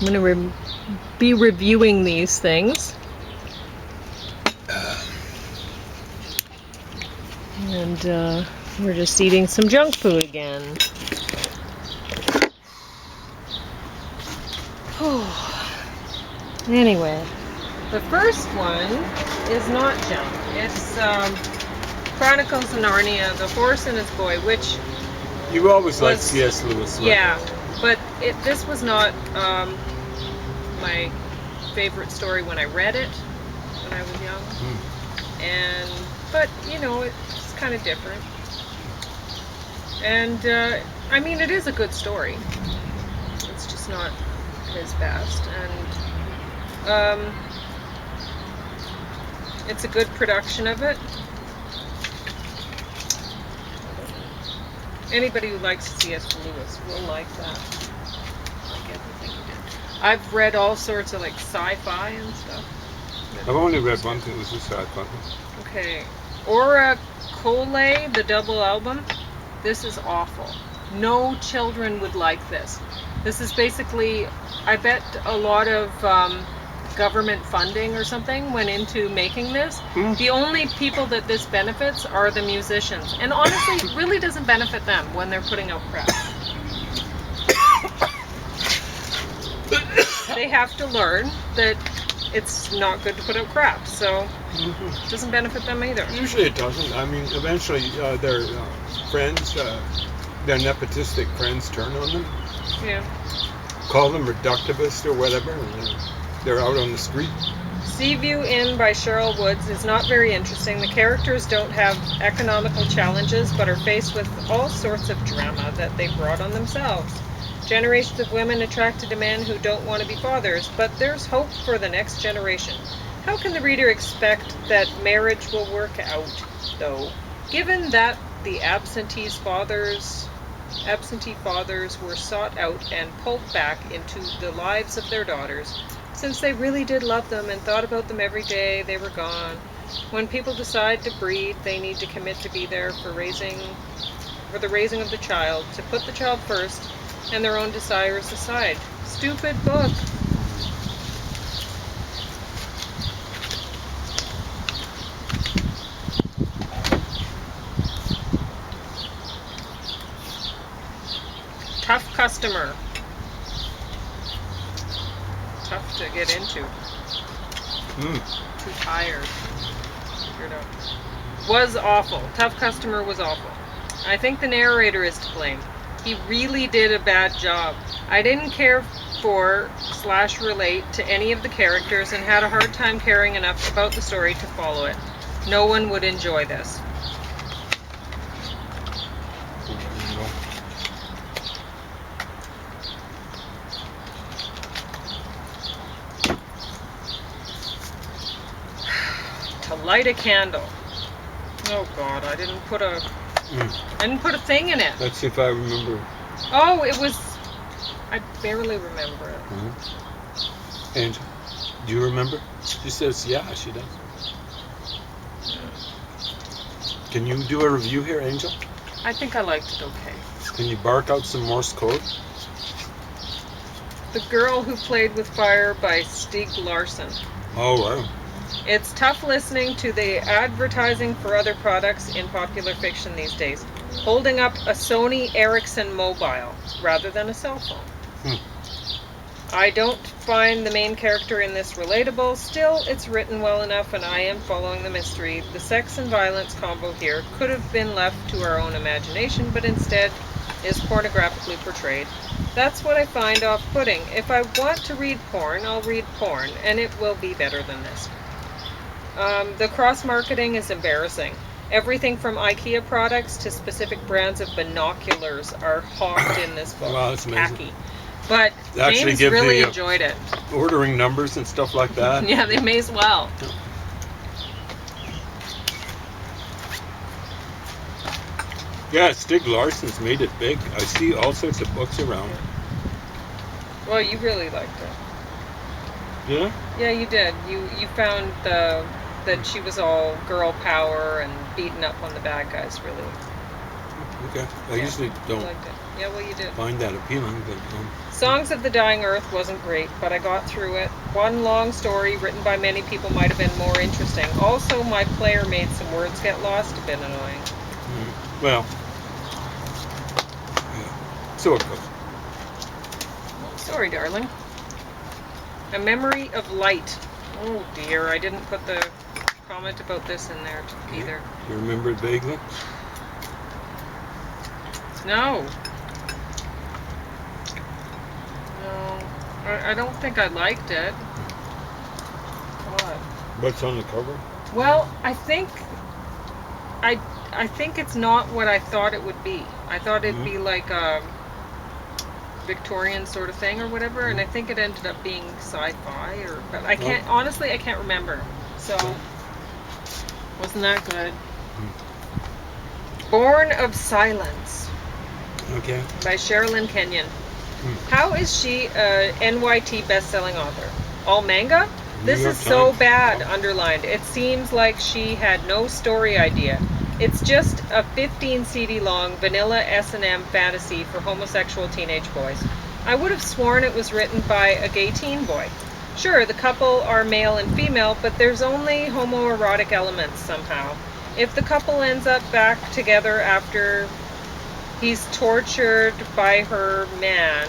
I'm going to be reviewing these things. And we're just eating some junk food again. Anyway, the first one is not junk. It's Chronicles of Narnia, The Horse and His Boy, which you always liked C.S. Lewis. Right? Yeah, but this was not my favorite story when I read it when I was young. But you know, it's kind of different. And I mean, it is a good story. It's just not his best, and it's a good production of it. Anybody who likes C.S. Lewis will like that. Like everything he did. I've read all sorts of like sci-fi and stuff. I've only read one thing. It was a sci-fi. Okay, Aura Cole, the double album. This is awful. No children would like this. This is basically, I bet a lot of government funding or something went into making this. The only people that this benefits are the musicians. And honestly, it really doesn't benefit them when they're putting out crap. They have to learn that it's not good to put out crap, so it doesn't benefit them either. Usually it doesn't. I mean, eventually their friends, their nepotistic friends turn on them. Yeah. Call them reductivist or whatever, and they're out on the street. Seaview Inn by Cheryl Woods is not very interesting. The characters don't have economical challenges, but are faced with all sorts of drama that they brought on themselves. Generations of women attracted to men who don't want to be fathers, but there's hope for the next generation. How can the reader expect that marriage will work out, though, given that the absentee fathers were sought out and pulled back into the lives of their daughters, since they really did love them and thought about them every day they were gone. When people decide to breed, they need to commit to be there for the raising of the child, to put the child first and their own desires aside. Stupid book. Tough customer. Tough to get into. Too tired. Was awful. Tough customer was awful. I think the narrator is to blame. He really did a bad job. I didn't care for / relate to any of the characters and had a hard time caring enough about the story to follow it. No one would enjoy this. To light a candle. Oh God, I didn't put a thing in it. Let's see if I remember. Oh, it was. I barely remember it. Angel, do you remember? She says, yeah, she does. Can you do a review here, Angel? I think I liked it okay. Can you bark out some Morse code? The Girl Who Played with Fire by Stieg Larsson. Oh, wow. It's tough listening to the advertising for other products in popular fiction these days, holding up a Sony Ericsson mobile rather than a cell phone. I don't find the main character in this relatable. Still, it's written well enough and I am following the mystery. The sex and violence combo here could have been left to our own imagination, but instead is pornographically portrayed. That's what I find off-putting. If I want to read porn, I'll read porn, and it will be better than this. The cross-marketing is embarrassing. Everything from IKEA products to specific brands of binoculars are hawked in this book. Wow, that's amazing. Tacky. But James really enjoyed it. Ordering numbers and stuff like that. Yeah, they may as well. Yeah, Stieg Larsson's made it big. I see all sorts of books around. Well, you really liked it. Yeah? Yeah, you did. You found that she was all girl power and beating up on the bad guys, really. Okay. I usually don't liked it. Yeah, well, you did. find that appealing, but Songs of the Dying Earth wasn't great, but I got through it. One long story written by many people might have been more interesting. Also, my player made some words get lost, a bit annoying. well, yeah. So it goes. Sorry, darling. A Memory of Light. Oh dear, I didn't put the comment about this in there either. You remember it vaguely? No. No. I don't think I liked it. What? What's on the cover? Well, I think it's not what I thought it would be. I thought it'd be like a Victorian sort of thing or whatever, and I think it ended up being sci-fi but I can't honestly I can't remember. So wasn't that good? Born of Silence. Okay. By Sherilyn Kenyon. How is she a NYT best-selling author? All manga? This is so bad, underlined. It seems like she had no story idea. It's just a 15 CD long vanilla S&M fantasy for homosexual teenage boys. I would have sworn it was written by a gay teen boy. Sure, the couple are male and female, but there's only homoerotic elements somehow. If the couple ends up back together after he's tortured by her men,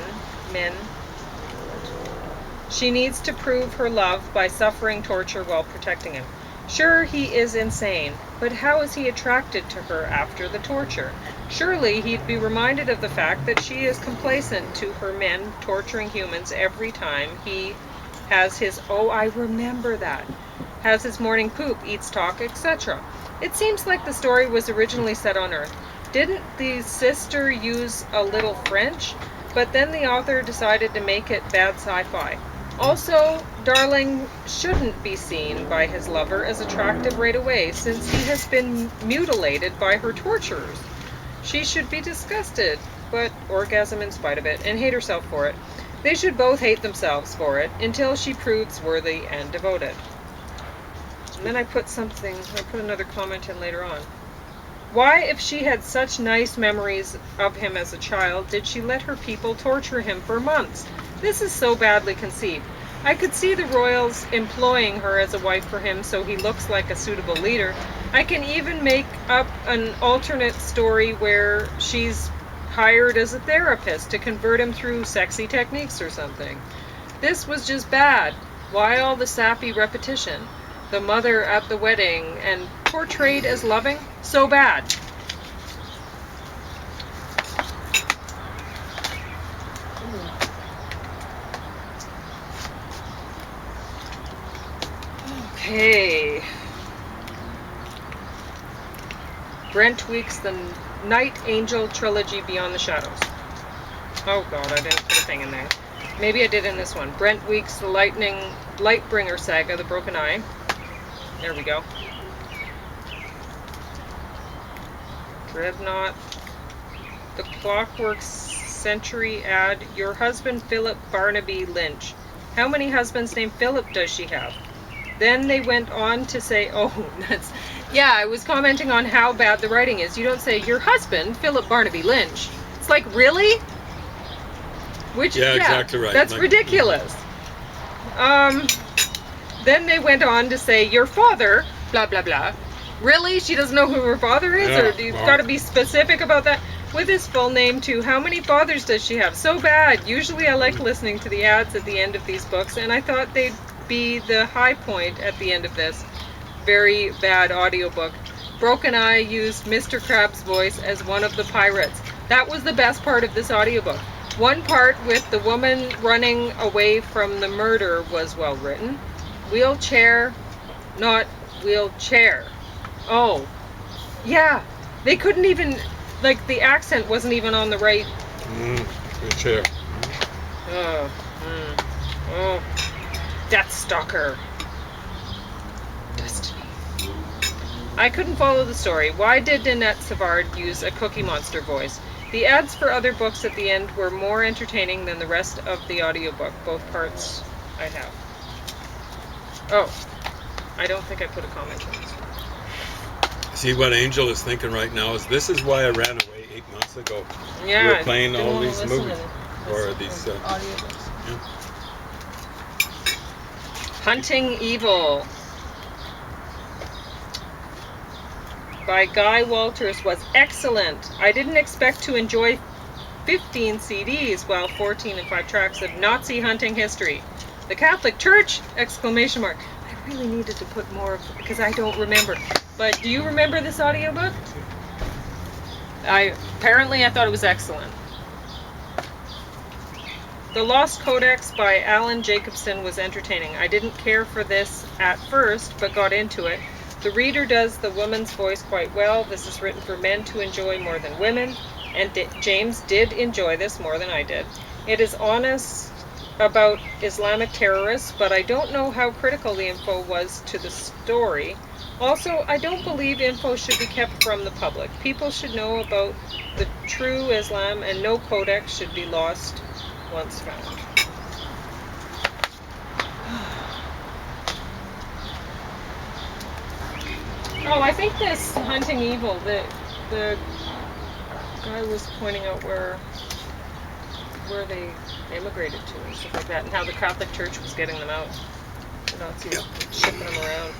she needs to prove her love by suffering torture while protecting him. Sure, he is insane, but how is he attracted to her after the torture? Surely he'd be reminded of the fact that she is complacent to her men torturing humans every time he has his, oh, I remember that, has his morning poop, eats talk, etc. It seems like the story was originally set on Earth. Didn't the sister use a little French? But then the author decided to make it bad sci-fi. Also, Darling shouldn't be seen by his lover as attractive right away, since he has been mutilated by her torturers. She should be disgusted, but orgasm in spite of it, and hate herself for it. They should both hate themselves for it, until she proves worthy and devoted. And then I put another comment in later on. Why, if she had such nice memories of him as a child, did she let her people torture him for months? This is so badly conceived. I could see the royals employing her as a wife for him so he looks like a suitable leader. I can even make up an alternate story where she's hired as a therapist to convert him through sexy techniques or something. This was just bad. Why all the sappy repetition? The mother at the wedding and portrayed as loving? So bad. Okay. Brent Weeks, the Night Angel Trilogy Beyond the Shadows. Oh god, I didn't put a thing in there. Maybe I did in this one. Brent Weeks, the Lightbringer Saga, The Broken Eye. There we go. Dreadnought. The Clockwork Century ad. Your husband, Philip Barnaby Lynch. How many husbands named Philip does she have? Then they went on to say, oh, that's... Yeah, I was commenting on how bad the writing is. You don't say, your husband, Philip Barnaby Lynch. It's like, really? Which, yeah, exactly right. That's like, ridiculous. Then they went on to say, your father, blah, blah, blah. Really? She doesn't know who her father is? Yeah, or you've got to be specific about that? With his full name, too. How many fathers does she have? So bad. Usually I like listening to the ads at the end of these books, and I thought they'd be the high point at the end of this very bad audiobook. Broken Eye used Mr. Crab's voice as one of the pirates. That was the best part of this audiobook. One part with the woman running away from the murder was well written. Wheelchair, not wheelchair. Oh, yeah. They couldn't even, like, the accent wasn't even on the right. Wheelchair. Oh. Deathstalker. Destiny. I couldn't follow the story. Why did Nanette Savard use a Cookie Monster voice? The ads for other books at the end were more entertaining than the rest of the audiobook. Both parts I have. Oh, I don't think I put a comment on this one. See, what Angel is thinking right now is, this is why I ran away 8 months ago. Yeah, We were I playing didn't all wanna these listen movies. to Or this these, audiobooks. yeah. Hunting Evil by Guy Walters was excellent. I didn't expect to enjoy 15 CDs while 14 and 5 tracks of Nazi hunting history. The Catholic Church! Exclamation mark. I really needed to put more of, because I don't remember. But do you remember this audiobook? Apparently I thought it was excellent. The Lost Codex by Alan Jacobson was entertaining. I didn't care for this at first, but got into it. The reader does the woman's voice quite well. This is written for men to enjoy more than women, and James did enjoy this more than I did. It is honest about Islamic terrorists, but I don't know how critical the info was to the story. Also, I don't believe info should be kept from the public. People should know about the true Islam, and no codex should be lost once found. Oh, I think this Hunting Evil, the guy was pointing out where they immigrated to and stuff like that, and how the Catholic Church was getting them out. The Nazis shipping them around.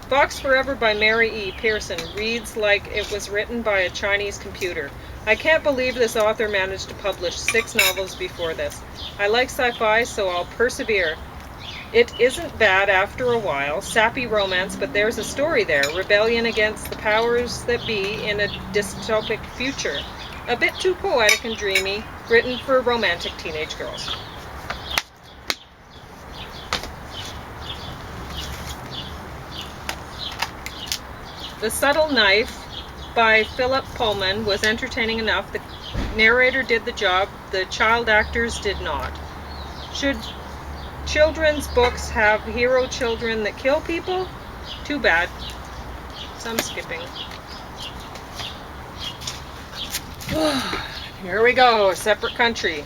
Fox Forever by Mary E. Pearson reads like it was written by a Chinese computer. I can't believe this author managed to publish 6 novels before this. I like sci-fi, so I'll persevere. It isn't bad after a while, sappy romance, but there's a story there. Rebellion against the powers that be in a dystopic future. A bit too poetic and dreamy, written for romantic teenage girls. The Subtle Knife by Philip Pullman was entertaining enough. The narrator did the job, the child actors did not. Should children's books have hero children that kill people? Too bad. Some skipping. Here we go, A Separate Country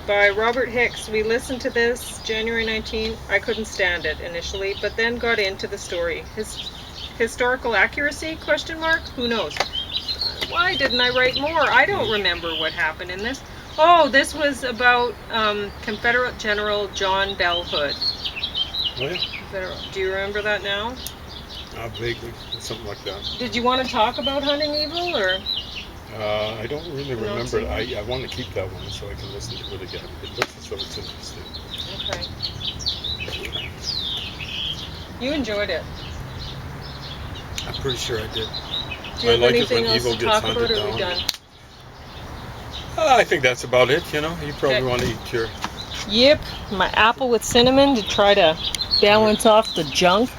by Robert Hicks. We listened to this January 19th. I couldn't stand it initially, but then got into the story. Historical accuracy? Question mark? Who knows? Why didn't I write more? I don't remember what happened in this. Oh, this was about Confederate General John Bell Hood. Oh, yeah? Do you remember that now? Vaguely, something like that. Did you want to talk about Hunting Evil, or? I don't really remember. I want to keep that one so I can listen to it again. It looks as though it's interesting. Okay. You enjoyed it. I'm pretty sure I did. Do you have like anything it when else evil to gets talk about, hunted or are we down. done? I think that's about it, you know. You probably Okay. want to eat your... Yep, my apple with cinnamon to try to balance off the junk.